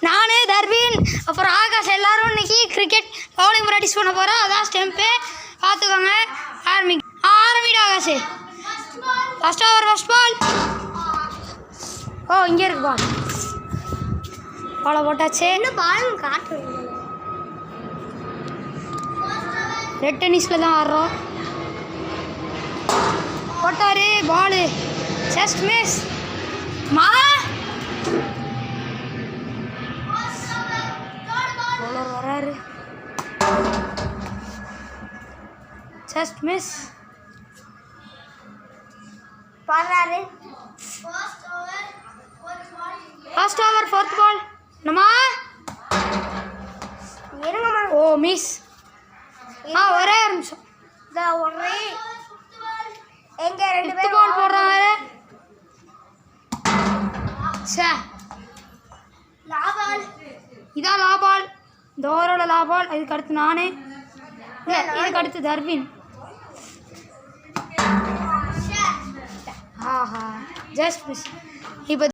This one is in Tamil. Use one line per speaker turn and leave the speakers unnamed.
நான் தர்வின் அப்புறம் ஆகாஷ் எல்லாரும் இன்னைக்கு கிரிக்கெட் பவுலிங் ப்ராக்டிஸ் பண்ண போகிறோம். அதான் ஸ்டெம்ப்பு பார்த்துக்கோங்க. ஆரம்பிடு Akash. First over first ball. ஓ இங்கே இருக்கு பால். பாலை போட்டாச்சு.
பால் காட்டு
ரெட் டென்னிஸில் தான் ஆடுறோம். போட்டாரு பாலு. Just miss. மா வராரு. Just miss.
பாடுறாரு.
First over fourth ball. என்னம்மா
இருங்கம்மா.
ஓ மிஸ். ஒரே ஒரு நிமிஷம்.
ஒரே எங்க ரெண்டு
பேர் பால் போடுறாங்க. சே
லாபால்.
இதான் லாபால். இந்த ஓவரோட லாபால். இதுக்கு அடுத்து நானே. இல்லை இதுக்கு அடுத்து தர்வின். ஆஹா ஜஸ்ட் மிஸ். இப்போ